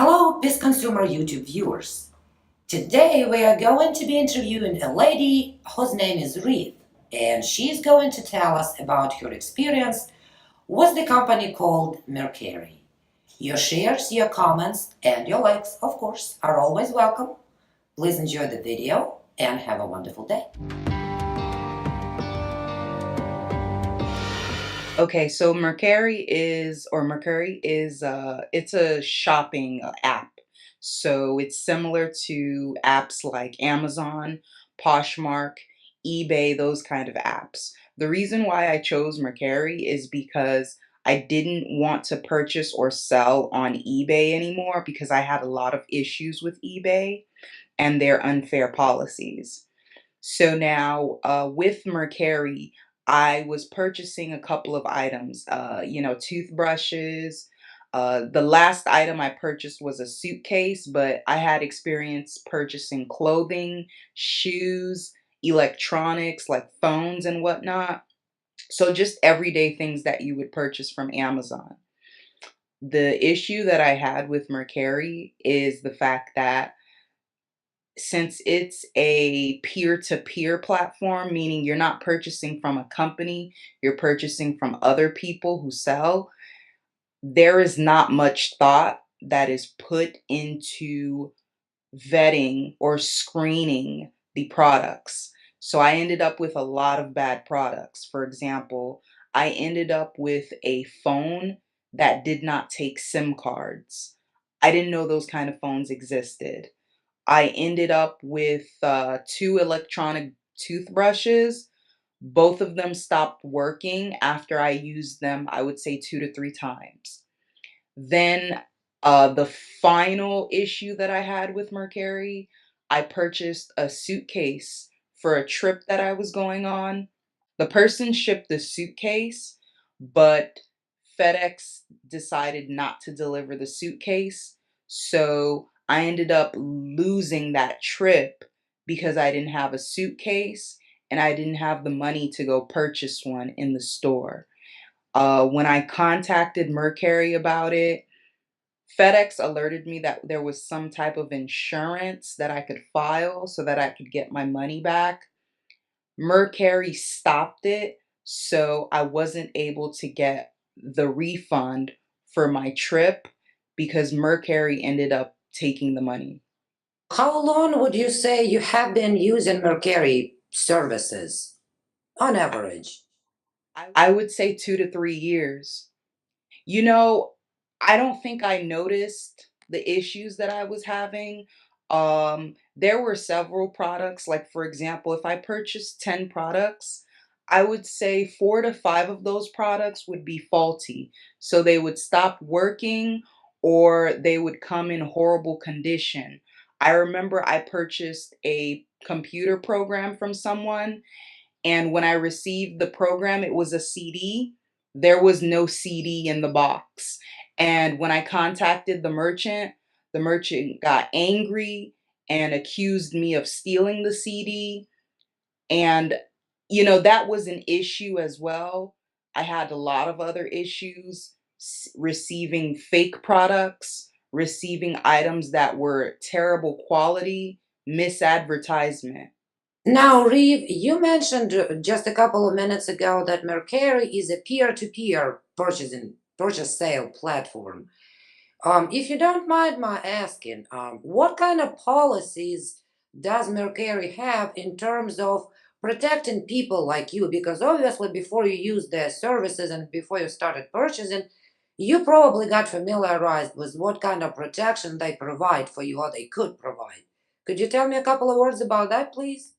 Hello, Biz Consumer YouTube viewers. Today we are going to be interviewing a lady whose name is Reeve, and she's going to tell us about her experience with the company called Mercari. Your shares, your comments, and your likes, of course, are always welcome. Please enjoy the video and have a wonderful day. Okay, so Mercari is it's a shopping app. So it's similar to apps like Amazon, Poshmark, eBay, those kind of apps. The reason why I chose Mercari is because I didn't want to purchase or sell on eBay anymore because I had a lot of issues with eBay and their unfair policies. So now, with Mercari, I was purchasing a couple of items, toothbrushes. The last item I purchased was a suitcase, but I had experience purchasing clothing, shoes, electronics like phones and whatnot. So just everyday things that you would purchase from Amazon. The issue that I had with Mercari is the fact that since it's a peer-to-peer platform, meaning you're not purchasing from a company, you're purchasing from other people who sell, there is not much thought that is put into vetting or screening the products. So I ended up with a lot of bad products. For example, I ended up with a phone that did not take SIM cards. I didn't know those kind of phones existed. I ended up with two electronic toothbrushes. Both of them stopped working after I used them, I would say 2 to 3 times. Then the final issue that I had with Mercari, I purchased a suitcase for a trip that I was going on. The person shipped the suitcase, but FedEx decided not to deliver the suitcase. So I ended up losing that trip because I didn't have a suitcase and I didn't have the money to go purchase one in the store. When I contacted Mercari about it, FedEx alerted me that there was some type of insurance that I could file so that I could get my money back. Mercari stopped it, so I wasn't able to get the refund for my trip because Mercari ended up taking the money. How long would you say you have been using Mercari services on average? I would say 2 to 3 years. You know, I don't think I noticed the issues that I was having. There were several products, like for example, if I purchased 10 products, I would say 4 to 5 of those products would be faulty. So they would stop working or they would come in horrible condition. I remember I purchased a computer program from someone, and when I received the program, it was a CD. There was no CD in the box. And when I contacted the merchant got angry and accused me of stealing the CD. And, that was an issue as well. I had a lot of other issues receiving fake products, receiving items that were terrible quality, misadvertisement. Now, Reeve, you mentioned just a couple of minutes ago that Mercari is a peer-to-peer purchase sale platform. If you don't mind my asking, what kind of policies does Mercari have in terms of protecting people like you? Because obviously, before you used their services and before you started purchasing, you probably got familiarized with what kind of protection they provide for you or they could provide. Could you tell me a couple of words about that, please?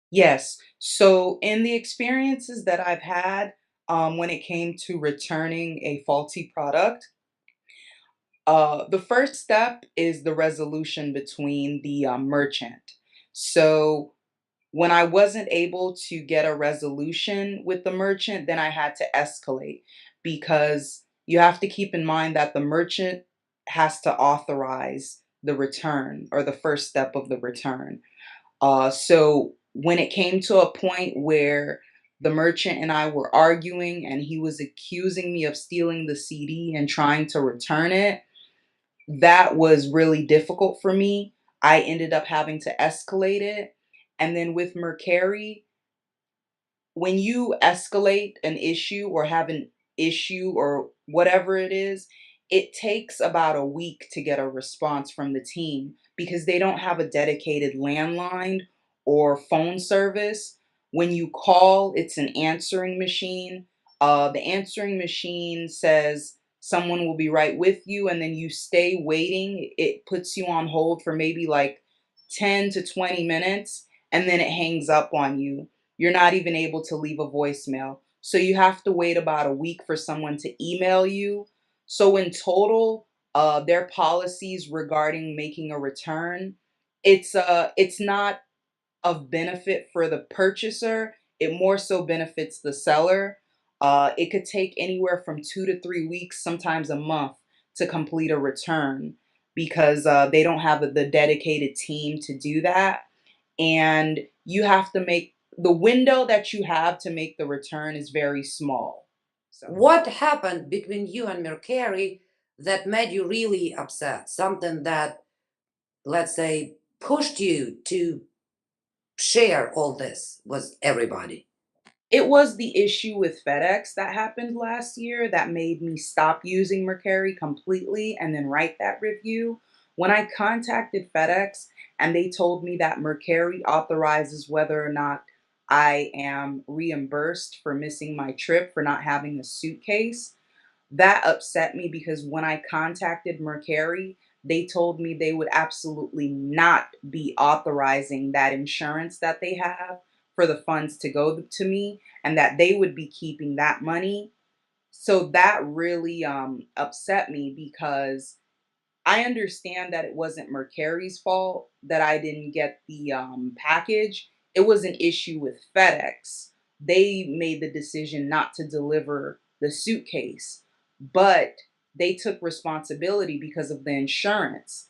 Yes. So in the experiences that I've had, when it came to returning a faulty product, the first step is the resolution between the merchant. So when I wasn't able to get a resolution with the merchant, then I had to escalate because you have to keep in mind that the merchant has to authorize the return or the first step of the return. So when it came to a point where the merchant and I were arguing and he was accusing me of stealing the CD and trying to return it, That was really difficult for me. I ended up having to escalate it. And then with Mercari, when you escalate an issue or have an issue or whatever it is, it takes about a week to get a response from the team because they don't have a dedicated landline or phone service. When you call, it's an answering machine. The answering machine says someone will be right with you, and then you stay waiting. It puts you on hold for maybe like 10 to 20 minutes, and then it hangs up on you. You're not even able to leave a voicemail. So you have to wait about a week for someone to email you. So in total, their policies regarding making a return, it's not of benefit for the purchaser. It more so benefits the seller. It could take anywhere from 2 to 3 weeks, sometimes a month, to complete a return because they don't have the dedicated team to do that, and you have to make the window that you have to make the return is very small. So, What happened between you and Mercari that made you really upset? Something that, let's say, pushed you to share all this with everybody? it was the issue with FedEx that happened last year that made me stop using Mercari completely and then write that review. When I contacted FedEx and they told me that Mercari authorizes whether or not I am reimbursed for missing my trip for not having a suitcase, that upset me because when I contacted Mercari, they told me they would absolutely not be authorizing that insurance that they have for the funds to go to me, and that they would be keeping that money. So that really upset me because I understand that it wasn't Mercari's fault that I didn't get the package. It was an issue with FedEx. They made the decision not to deliver the suitcase, but they took responsibility because of the insurance.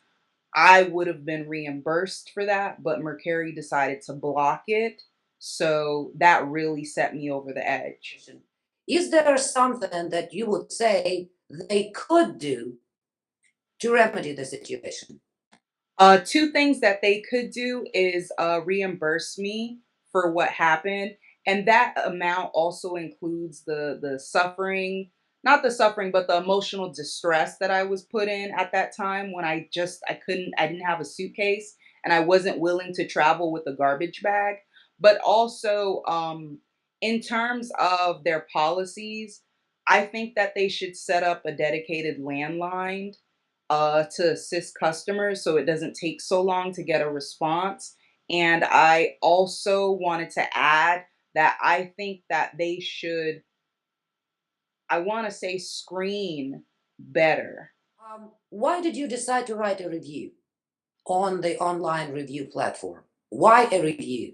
I would have been reimbursed for that, but Mercari decided to block it. So that really set me over the edge. Is there something that you would say they could do to remedy the situation? Two things that they could do is reimburse me for what happened, and that amount also includes the suffering, not the suffering, but the emotional distress that I was put in at that time when I didn't have a suitcase and I wasn't willing to travel with a garbage bag. But also, in terms of their policies, I think that they should set up a dedicated landline to assist customers so it doesn't take so long to get a response. And I also wanted to add that I think that they should, I want to say, screen better. Why did you decide to write a review on the online review platform? Why a review?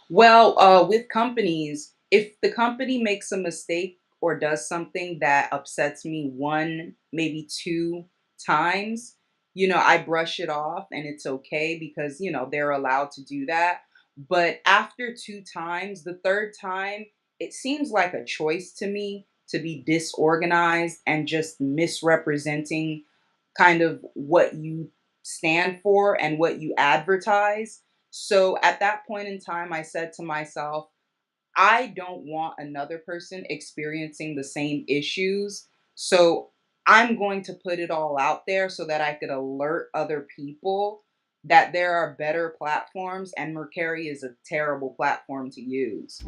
Well, with companies, if the company makes a mistake or does something that upsets me one, maybe two times, I brush it off and it's okay because, they're allowed to do that. But after two times, the third time, it seems like a choice to me to be disorganized and just misrepresenting kind of what you stand for and what you advertise. So at that point in time, I said to myself, I don't want another person experiencing the same issues. So I'm going to put it all out there so that I could alert other people that there are better platforms, and Mercari is a terrible platform to use.